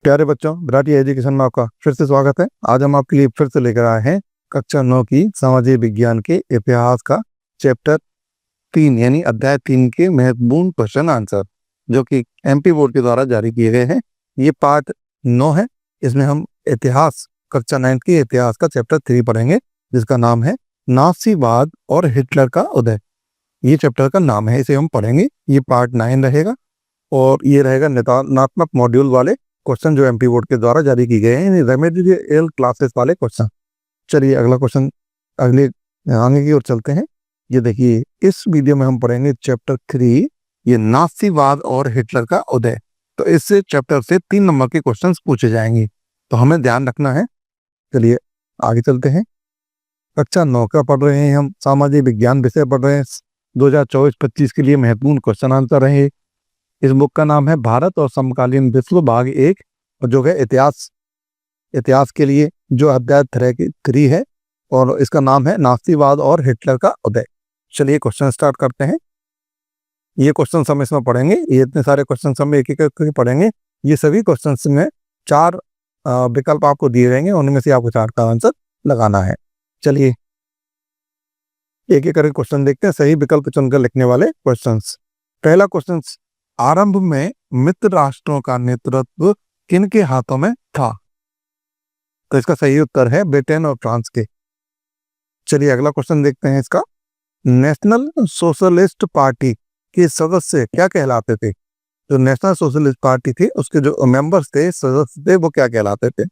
प्यारे बच्चों, विराटी एजुकेशन में आपका फिर से स्वागत है। आज हम आपके लिए फिर से लेकर आए हैं कक्षा 9 की सामाजिक विज्ञान के इतिहास का चैप्टर 3 यानी अध्याय 3 के महत्वपूर्ण क्वेश्चन आंसर, जो कि एमपी बोर्ड के द्वारा जारी किए गए हैं। ये पार्ट 9 है। इसमें हम इतिहास कक्षा 9 की इतिहास का चैप्टर 3 पढ़ेंगे, जिसका नाम है नासीवाद और हिटलर का उदय। ये चैप्टर का नाम है, इसे हम पढ़ेंगे। ये पार्ट 9 रहेगा और ये रहेगा निदानात्मक मॉड्यूल वाले क्वेश्चन जो एमपी बोर्ड के द्वारा जारी की गए हैं, रेमेडियल क्लासेस वाले क्वेश्चन। चलिए अगला क्वेश्चन अगले आगे की ओर चलते हैं। ये देखिए, इस वीडियो में हम पढ़ेंगे चैप्टर 3, ये नासीवाद और हिटलर का उदय। तो इस चैप्टर से 3 नंबर के क्वेश्चंस पूछे जाएंगे, तो हमें ध्यान रखना है। चलिए आगे चलते हैं। कक्षा 9 का पढ़ रहे हैं हम, सामाजिक विज्ञान विषय पढ़ रहे हैं। 2024-25 के लिए महत्वपूर्ण क्वेश्चन आंसर रहे। इस बुक का नाम है भारत और समकालीन विश्व भाग 1, और जो है इतिहास के लिए जो अध्याय 3 है, और इसका नाम है नासीवाद और हिटलर का उदय। चलिए क्वेश्चन स्टार्ट करते हैं। ये क्वेश्चन हम इसमें पढ़ेंगे, ये इतने सारे क्वेश्चन हम एक एक करके पढ़ेंगे। ये सभी क्वेश्चन में 4 विकल्प आपको दिए जाएंगे, उनमें से आपको 4 का आंसर लगाना है। चलिए एक एक करके क्वेश्चन देखते हैं, सही विकल्प चुनकर लिखने वाले क्वेश्चन। पहला क्वेश्चन, आरंभ में मित्र राष्ट्रों का नेतृत्व किनके हाथों में था? तो इसका सही उत्तर है ब्रिटेन और फ्रांस के। चलिए अगला क्वेश्चन देखते हैं इसका। नेशनल सोशलिस्ट पार्टी के सदस्य क्या कहलाते थे? जो नेशनल सोशलिस्ट पार्टी थी, उसके जो मेंबर्स थे, सदस्य थे, वो क्या कहलाते थे?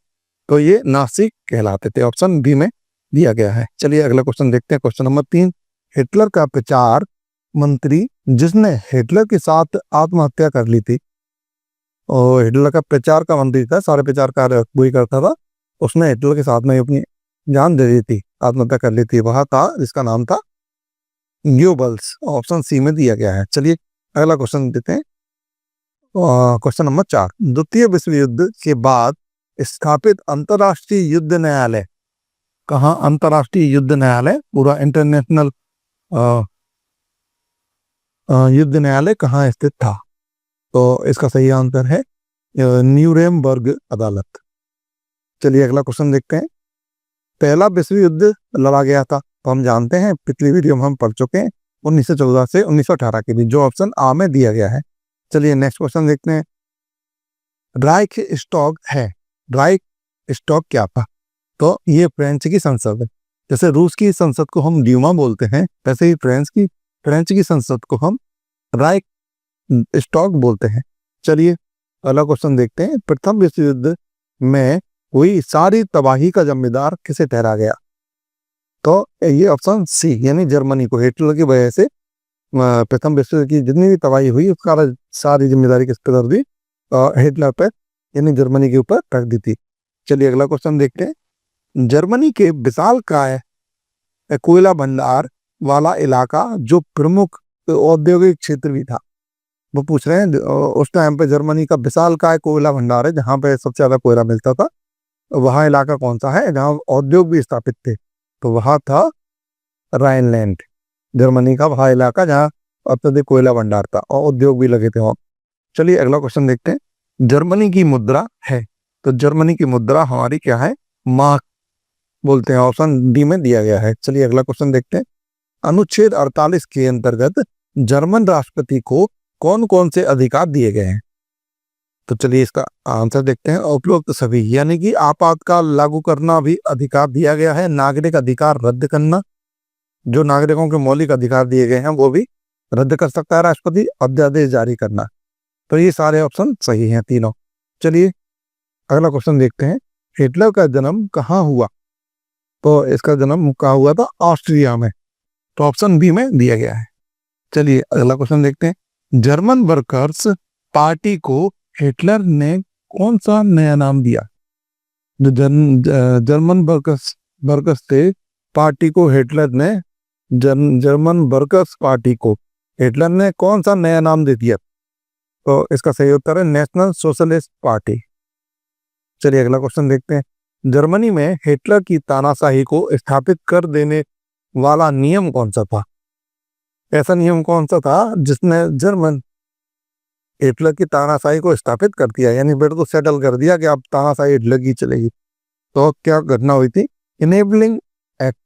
तो ये नासी कहलाते थे। ऑप्शन बी में दिया गया है। चलिए अगला क्वेश्चन देखते हैं। क्वेश्चन नंबर 3, हिटलर का प्रचार मंत्री जिसने हिटलर के साथ आत्महत्या कर ली थी, और हिटलर का प्रचार का मंत्री था, सारे प्रचार कार्य वही करता था, उसने हिटलर के साथ में अपनी जान दे दी थी, आत्महत्या कर ली थी, वह था जिसका नाम था ग्योबल्स। ऑप्शन सी में दिया गया है। चलिए अगला क्वेश्चन देते हैं। क्वेश्चन नंबर 4, द्वितीय विश्व युद्ध के बाद स्थापित अंतरराष्ट्रीय युद्ध न्यायालय कहाँ? अंतरराष्ट्रीय युद्ध न्यायालय, पूरा इंटरनेशनल युद्ध न्यायालय कहाँ स्थित था? तो इसका सही आंसर है न्यूरेमबर्ग अदालत। चलिए अगला क्वेश्चन देखते हैं। पहला विश्व युद्ध लड़ा गया था, तो हम जानते हैं, पिछली वीडियो में हम पढ़ चुके हैं, 1914 से 1918 के बीच, जो ऑप्शन आ में दिया गया है। चलिए नेक्स्ट क्वेश्चन देखते हैं। राइख स्टॉक है, राइख स्टॉक क्या था? तो ये फ्रेंच की संसद है। जैसे रूस की संसद को हम ड्यूमा बोलते हैं, वैसे ही फ्रेंच की संसद को हम राइख स्टॉक बोलते हैं। चलिए अगला क्वेश्चन देखते हैं। प्रथम विश्व युद्ध में हुई सारी तबाही का जिम्मेदार किसे ठहरा गया? तो ये ऑप्शन सी यानी जर्मनी को, हिटलर की वजह से प्रथम विश्व युद्ध की जितनी भी तबाही हुई उसका सारी जिम्मेदारी किस पर कर दी? हिटलर पर यानी जर्मनी के ऊपर रख दी थी। चलिए अगला क्वेश्चन देखते हैं। जर्मनी के विशालकाय कोयला भंडार वाला इलाका जो प्रमुख औद्योगिक क्षेत्र भी था, वो पूछ रहे हैं उस टाइम पे जर्मनी का विशालकाय कोयला भंडार है, जहाँ पे सबसे ज्यादा कोयला मिलता था, वहाँ इलाका कौन सा है जहाँ उद्योग भी स्थापित थे? तो वहाँ था राइनलैंड, जर्मनी का वहाँ इलाका जहाँ अत्यधिक कोयला भंडार था और उद्योग भी लगे थे वहाँ। चलिए अगला क्वेश्चन देखते हैं। जर्मनी की मुद्रा है, तो जर्मनी की मुद्रा हमारी क्या है? मार्क बोलते हैं। ऑप्शन डी में दिया गया है। चलिए अगला क्वेश्चन देखते हैं। अनुच्छेद 48 के अंतर्गत जर्मन राष्ट्रपति को कौन कौन से अधिकार दिए गए हैं? तो चलिए इसका आंसर देखते हैं। उपरोक्त सभी, यानी कि आपातकाल लागू करना भी अधिकार दिया गया है, नागरिक अधिकार रद्द करना, जो नागरिकों के मौलिक अधिकार दिए गए हैं वो भी रद्द कर सकता है राष्ट्रपति, अध्यादेश जारी करना। तो ये सारे ऑप्शन सही हैं तीनों। चलिए अगला क्वेश्चन देखते हैं। हिटलर का जन्म कहाँ हुआ? तो इसका जन्म कहाँ हुआ था? ऑस्ट्रिया में। तो ऑप्शन बी में दिया गया है। चलिए अगला क्वेश्चन देखते हैं। जर्मन वर्कर्स पार्टी को हिटलर ने कौन सा नया नाम दिया? जो जर्मन वर्कर्स थे पार्टी को हिटलर ने जर्मन वर्कर्स पार्टी को हिटलर ने कौन सा नया नाम दे दिया? तो इसका सही उत्तर है नेशनल सोशलिस्ट पार्टी। चलिए अगला क्वेश्चन देखते हैं। जर्मनी में हिटलर की तानाशाही को स्थापित कर देने वाला नियम कौन सा था? ऐसा नियम कौन सा था जिसने हिटलर की तानाशाही को स्थापित कर दिया, यानी बिल्कुल सेटल कर दिया कि अब तानाशाही हिटलर की चलेगी। तो क्या घटना हुई थी? इनेबलिंग एक्ट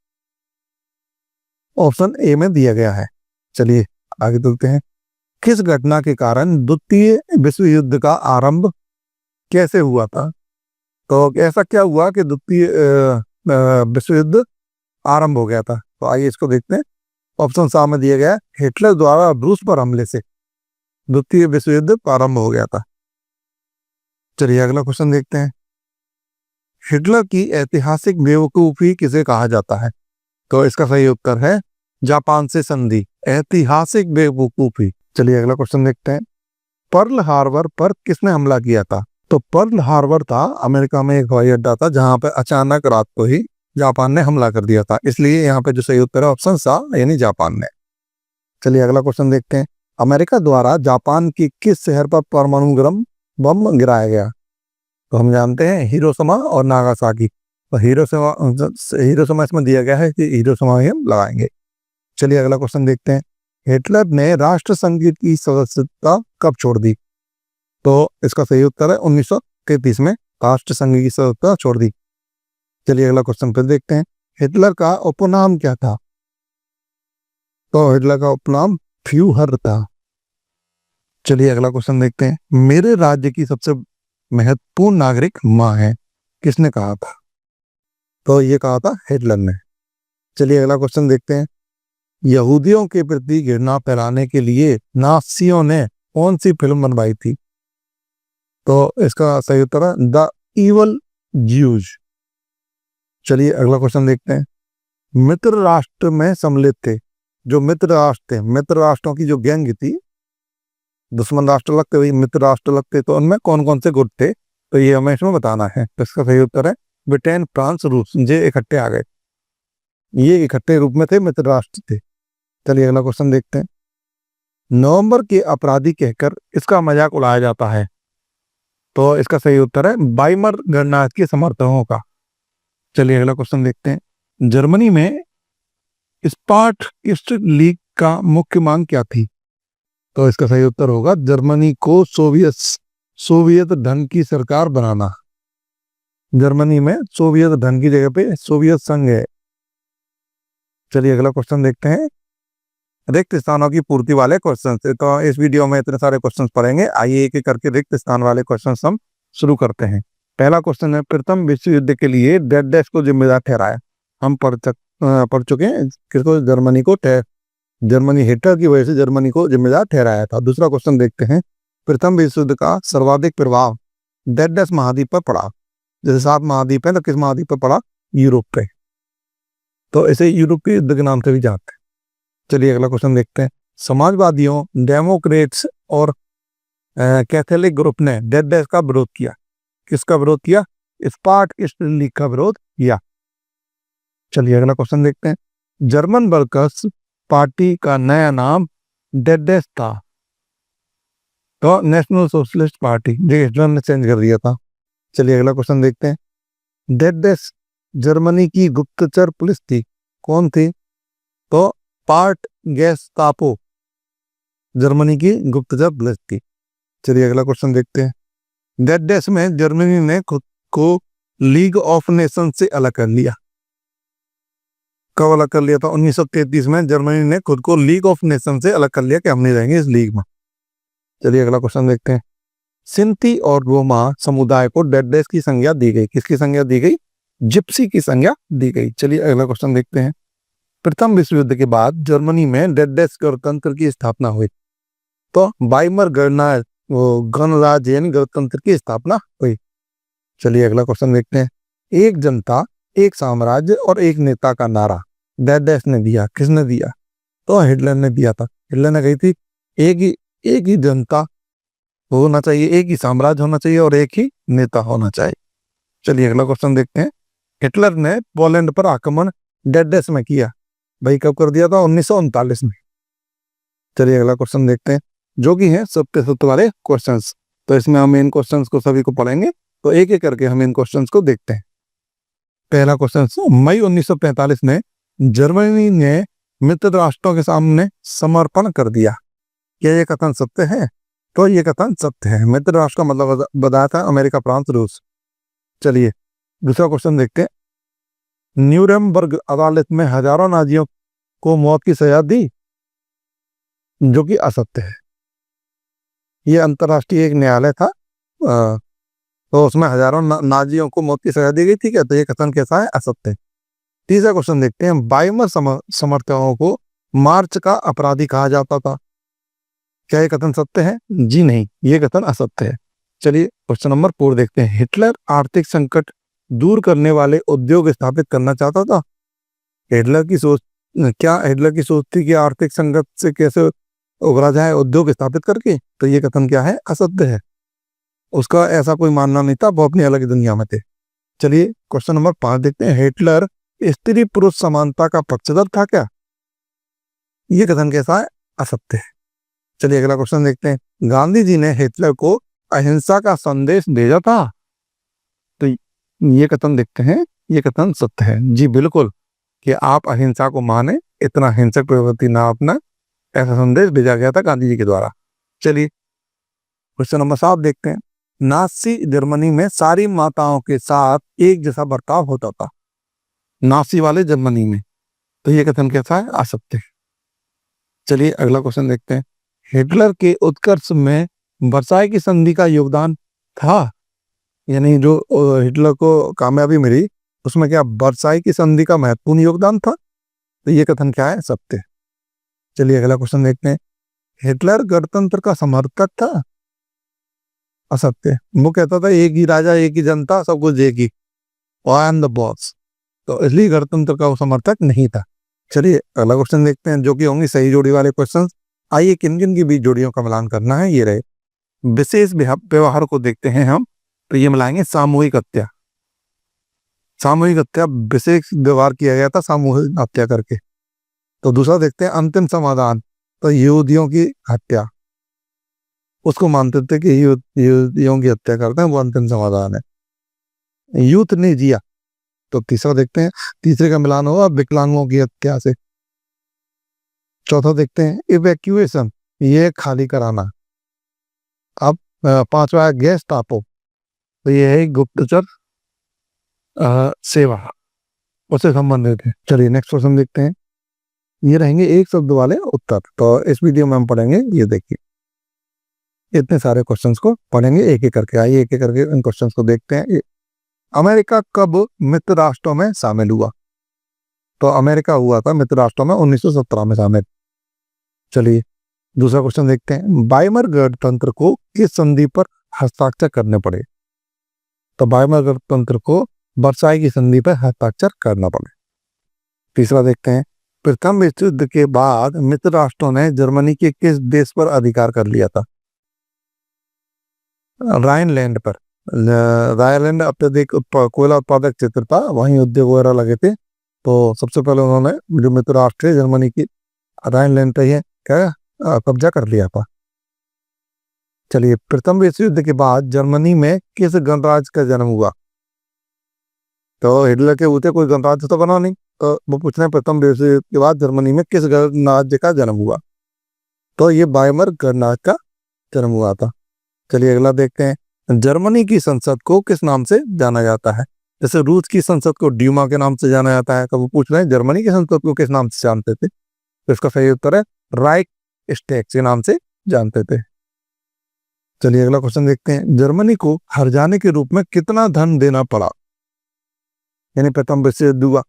ऑप्शन ए में दिया गया है। चलिए आगे चलते हैं। किस घटना के कारण द्वितीय विश्व युद्ध का आरंभ कैसे हुआ था? तो ऐसा क्या हुआ कि द्वितीय विश्व युद्ध आरंभ हो गया था? तो आइए इसको देखते हैं। ऑप्शन सामने दिया गया है, हिटलर द्वारा रूस पर हमले से द्वितीय विश्व युद्ध प्रारंभ हो गया था। चलिए अगला क्वेश्चन देखते हैं। हिटलर की ऐतिहासिक बेवकूफी किसे कहा जाता है? तो इसका सही उत्तर है जापान से संधि, ऐतिहासिक बेवकूफी। चलिए अगला क्वेश्चन देखते हैं। पर्ल हार्बर पर किसने हमला किया था? तो पर्ल हार्बर था अमेरिका में एक हवाई अड्डा था जहां पर अचानक रात को ही जापान ने हमला कर दिया था, इसलिए यहाँ पे जो सही उत्तर है ऑप्शन सा यानी जापान ने। चलिए अगला क्वेश्चन देखते हैं। अमेरिका द्वारा जापान की किस शहर पर परमाणु बम गिराया गया? तो हम जानते हैं हिरोशिमा और नागासाकी। तो हिरोशिमा इसमें दिया गया है कि हिरोशिमा ही हम लगाएंगे। चलिए अगला क्वेश्चन देखते हैं। हिटलर ने राष्ट्र संघ की सदस्यता कब छोड़ दी? तो इसका सही उत्तर है 1933 में राष्ट्र संघ की सदस्यता छोड़ दी। चलिए अगला क्वेश्चन फिर देखते हैं। हिटलर का उपनाम क्या था? तो हिटलर का उपनाम फ्यूहर था। चलिए अगला क्वेश्चन देखते हैं। मेरे राज्य की सबसे महत्वपूर्ण नागरिक माँ है, किसने कहा था? तो ये कहा था हिटलर ने। चलिए अगला क्वेश्चन देखते हैं। यहूदियों के प्रति घृणा फैलाने के लिए नाजियों ने कौन सी फिल्म बनवाई थी? तो इसका सही उत्तर है द इवल ज्यूज। चलिए अगला क्वेश्चन देखते हैं। मित्र राष्ट्र में सम्मिलित थे, जो मित्र राष्ट्र थे, मित्र राष्ट्रों की जो गैंग थी, दुश्मन राष्ट्र लगते वही मित्र राष्ट्र लगते, तो उनमें कौन कौन से गुट थे? तो ये हमें इसमें बताना है। तो इसका सही उत्तर है ब्रिटेन, फ्रांस, रूस, ये इकट्ठे आ गए, ये इकट्ठे रूप में थे, मित्र राष्ट्र थे। चलिए अगला क्वेश्चन देखते हैं। नवंबर के अपराधी कहकर इसका मजाक उड़ाया जाता है, तो इसका सही उत्तर है वाइमर गणराज्य के समर्थकों का। चलिए अगला क्वेश्चन देखते हैं। जर्मनी में स्पार्टकिस्ट लीग का मुख्य मांग क्या थी? तो इसका सही उत्तर होगा जर्मनी को सोवियत ढंग की सरकार बनाना। जर्मनी में सोवियत ढंग की जगह पे सोवियत संघ है। चलिए अगला क्वेश्चन देखते हैं। रिक्त स्थानों की पूर्ति वाले क्वेश्चन से, तो इस वीडियो में इतने सारे क्वेश्चन पढ़ेंगे, आइए एक एक करके रिक्त स्थान वाले क्वेश्चन हम शुरू करते हैं। पहला क्वेश्चन है, प्रथम विश्व युद्ध के लिए डेड डैश को जिम्मेदार ठहराया। हम पढ़ चुके हैं किसको? जर्मनी को। जर्मनी हिटलर की वजह से जर्मनी को जिम्मेदार ठहराया था। दूसरा क्वेश्चन देखते हैं। प्रथम विश्व युद्ध का सर्वाधिक प्रभाव डेड डैश महाद्वीप पर पड़ा। जैसे 7 महाद्वीप है तो किस महाद्वीप पर पड़ा? यूरोप पे, तो इसे यूरोप के युद्ध के नाम से भी जानते हैं। चलिए अगला क्वेश्चन देखते हैं। समाजवादियों, डेमोक्रेट्स और कैथोलिक ग्रुप ने डेड डैश का विरोध किया। किसका विरोध किया? स्पार्टकिस्ट लीग का विरोध किया। चलिए अगला क्वेश्चन देखते हैं। जर्मन वर्कर्स पार्टी का नया नाम डेड डैश था, तो नेशनल सोशलिस्ट पार्टी, जो हिटलर ने चेंज कर दिया था। चलिए अगला क्वेश्चन देखते हैं। डेड डैश जर्मनी की गुप्तचर पुलिस थी, कौन थी? तो पार्ट गेस्टापो जर्मनी की गुप्तचर पुलिस थी। चलिए अगला क्वेश्चन देखते हैं। डेड डैश में जर्मनी ने खुद को लीग ऑफ नेशन से अलग कर लिया। कब अलग कर लिया था? 1933 में जर्मनी ने खुद को लीग ऑफ नेशन से अलग कर लिया कि हम नहीं रहेंगे इस लीग में। चलिए अगला क्वेश्चन देखते हैं। सिंथी और रोमा समुदाय को डेड डैश की संज्ञा दी गई। किसकी संज्ञा दी गई? जिप्सी की संज्ञा दी गई। चलिए अगला क्वेश्चन देखते हैं। प्रथम विश्व युद्ध के बाद जर्मनी में डेड डैश गणतंत्र की स्थापना हुई, तो वाइमर गणराज्य यानी गणतंत्र की स्थापना हुई। चलिए अगला क्वेश्चन देखते हैं। एक जनता, एक साम्राज्य और एक नेता का नारा डेड डैश ने दिया। किसने दिया? तो हिटलर ने दिया था। हिटलर ने कही थी एक ही जनता होना चाहिए, एक ही साम्राज्य होना चाहिए और एक ही नेता होना चाहिए। चलिए अगला क्वेश्चन देखते हैं। हिटलर ने पोलैंड पर आक्रमण डेड डैश में किया। भाई कब कर दिया था? 1939 में। चलिए अगला क्वेश्चन देखते हैं, जो कि है सत्य वाले क्वेश्चंस। तो इसमें हम इन क्वेश्चंस को सभी को पढ़ेंगे, तो एक एक करके हम इन क्वेश्चंस को देखते हैं। पहला क्वेश्चन, मई 1945 में जर्मनी ने मित्र राष्ट्रों के सामने समर्पण कर दिया। क्या यह कथन सत्य है? तो ये कथन सत्य है। मित्र राष्ट्र का मतलब बताया था अमेरिका, फ्रांस, रूस। चलिए दूसरा क्वेश्चन देखते हैं। न्यूरेमबर्ग अदालत में हजारों नाजियों को मौत की सजा दी, जो कि असत्य है। ये अंतर्राष्ट्रीय एक न्यायालय था, तो उसमें हजारों नाजियों को मौत की सजा दी गई। ठीक है, तो ये कथन कैसा है? असत्य है। तीसरा क्वेश्चन देखते हैं। बाइमर समर्थकों को मार्च का अपराधी कहा जाता था, क्या ये कथन सत्य है? जी नहीं, ये कथन असत्य है। चलिए क्वेश्चन नंबर 4 देखते हैं। हिटलर आर्थिक संकट दूर करने वाले उद्योग स्थापित करना चाहता था। हिटलर की सोच क्या हिटलर की सोच थी कि आर्थिक संकट से कैसे उभरा जाए उद्योग स्थापित करके? तो ये कथन क्या है? असत्य है। उसका ऐसा कोई मानना नहीं था, वो अपनी अलग दुनिया में थे। चलिए क्वेश्चन नंबर 5 देखते हैं। हिटलर स्त्री पुरुष समानता का पक्षधर था क्या? ये कथन कैसा है? असत्य है। चलिए अगला क्वेश्चन देखते हैं। गांधी जी ने हिटलर को अहिंसा का संदेश भेजा था, तो ये कथन देखते हैं। ये कथन सत्य है। जी बिल्कुल, कि आप अहिंसा को माने, इतना हिंसक प्रवृत्ति ना अपना, ऐसा संदेश भेजा गया था गांधी जी के द्वारा। चलिए क्वेश्चन नंबर 7 देखते हैं। नासी जर्मनी में सारी माताओं के साथ एक जैसा बर्ताव होता था, नासी वाले जर्मनी में। तो ये कथन कैसा है? असत्य है। चलिए अगला क्वेश्चन देखते हैं। हिटलर के उत्कर्ष में वर्साई की संधि का योगदान था, यानी जो हिटलर को कामयाबी मिली उसमें क्या वर्साई की संधि का महत्वपूर्ण योगदान था? तो ये कथन क्या है? सत्य है। चलिए अगला क्वेश्चन देखते हैं। हिटलर गणतंत्र का समर्थक था, असत्य। वो कहता था एक ही राजा, एक ही जनता, सब कुछ एक ही, आई एम द बॉस, तो इसलिए गणतंत्र का वो समर्थक नहीं था। चलिए अगला क्वेश्चन देखते हैं, जो कि होंगी सही जोड़ी वाले क्वेश्चन। आइए किन किन की बीच जोड़ियों का मिलान करना है, ये रहे। विशेष व्यवहार को देखते हैं हम, तो ये मिलाएंगे सामूहिक हत्या। सामूहिक हत्या, विशेष व्यवहार किया गया था सामूहिक हत्या करके। तो दूसरा देखते हैं अंतिम समाधान, तो यहूदियों की हत्या, उसको मानते थे कि यहूदियों की हत्या करते हैं, वो अंतिम समाधान है। यूथ ने जिया। तो तीसरा देखते हैं, तीसरे का मिलान होगा विकलांगों की हत्या से। चौथा देखते हैं इवैक्यूएशन, ये खाली कराना। अब पांचवा है गैस टापो, तो ये है गुप्तचर सेवा, उससे संबंधित है। चलिए नेक्स्ट क्वेश्चन देखते हैं। ये रहेंगे एक शब्द वाले उत्तर, तो इस वीडियो में हम पढ़ेंगे। ये देखिए, इतने सारे क्वेश्चंस को पढ़ेंगे एक एक करके। आइए एक एक करके इन क्वेश्चंस को देखते हैं। अमेरिका कब मित्र राष्ट्रों में शामिल हुआ? तो अमेरिका हुआ था मित्र राष्ट्रों में 1917 में शामिल। चलिए दूसरा क्वेश्चन देखते हैं। बाइमर गणतंत्र को किस संधि पर हस्ताक्षर करने पड़े? तो बाइमर गणतंत्र को वर्साई की संधि पर हस्ताक्षर करना पड़े। तीसरा देखते हैं। प्रथम विश्व युद्ध के बाद मित्र राष्ट्रों ने जर्मनी के किस देश पर अधिकार कर लिया था? राइनलैंड पर। राइनलैंड अत्यधिक कोयला उत्पादक क्षेत्र था, वहीं उद्योग वगैरह लगे थे, तो सबसे पहले उन्होंने जो मित्र राष्ट्र है जर्मनी की राइनलैंड पे क्या कब्जा कर लिया था। चलिए प्रथम विश्व युद्ध के बाद जर्मनी में किस गणराज्य का जन्म हुआ? तो हिटलर के होते कोई गणराज्य तो बना नहीं, तो वो पूछ रहे हैं प्रथम विश्व युद्ध के बाद जर्मनी में किस गणराज्य का जन्म हुआ? तो ये बाइमर गणराज्य का जन्म हुआ था। चलिए अगला देखते हैं। जर्मनी की संसद को किस नाम से जाना जाता है? जैसे रूस की संसद को ड्यूमा के नाम से जाना जाता है, तो वो पूछ रहे हैं जर्मनी की संसद को किस नाम से जानते थे? तो इसका सही उत्तर है राइक स्टेट के नाम से जानते थे। चलिए अगला क्वेश्चन देखते हैं। जर्मनी को हार जाने के रूप में कितना धन देना पड़ा? यानी प्रथम विश्व युद्ध हुआ,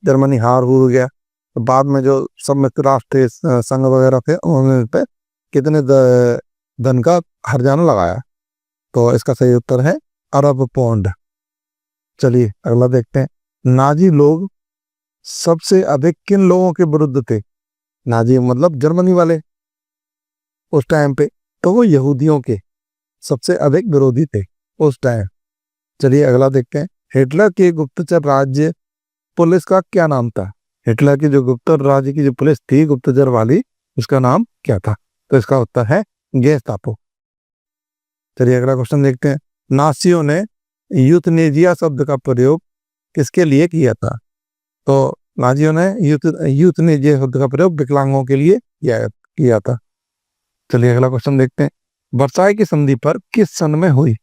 जर्मनी हार हो गया, तो बाद में जो सब मित्र राष्ट्र संघ वगैरह थे उन्होंने पे कितने धन का हर्जाना लगाया? तो इसका सही उत्तर है अरब पौंड। चलिए अगला देखते हैं। नाजी लोग सबसे अधिक किन लोगों के विरुद्ध थे? नाजी मतलब जर्मनी वाले उस टाइम पे, तो वो यहूदियों के सबसे अधिक विरोधी थे उस टाइम। चलिए अगला देखते हैं। हिटलर के गुप्तचर राज्य पुलिस का क्या नाम था? हिटलर की जो गुप्तचर राज्य की जो पुलिस थी गुप्तचर वाली, उसका नाम क्या था? तो इसका उत्तर है गेस्टापो। चलिए अगला क्वेश्चन देखते हैं। नासियों ने यूथनेजिया शब्द का प्रयोग किसके लिए किया था? तो नाजियों ने यूथनेजिया शब्द का प्रयोग विकलांगों के लिए किया था। चलिए अगला क्वेश्चन देखते हैं। वर्साई की संधि पर किस सन में हुई,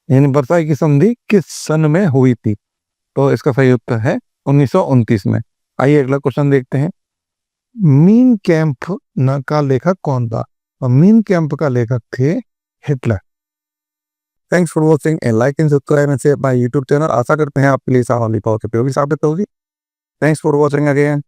यानी वर्साई की संधि किस सन में हुई थी? तो इसका सही उत्तर है 1929 में। आइए अगला क्वेश्चन देखते हैं। मीन कैंप का लेखक कौन था? और मीन कैंप का लेखक थे Hitler. Thanks for watching and like and subscribe and share my YouTube channel. आशा करते हैं आपके लिए सवाल उपयोगी साबित होगी। Thanks for watching again.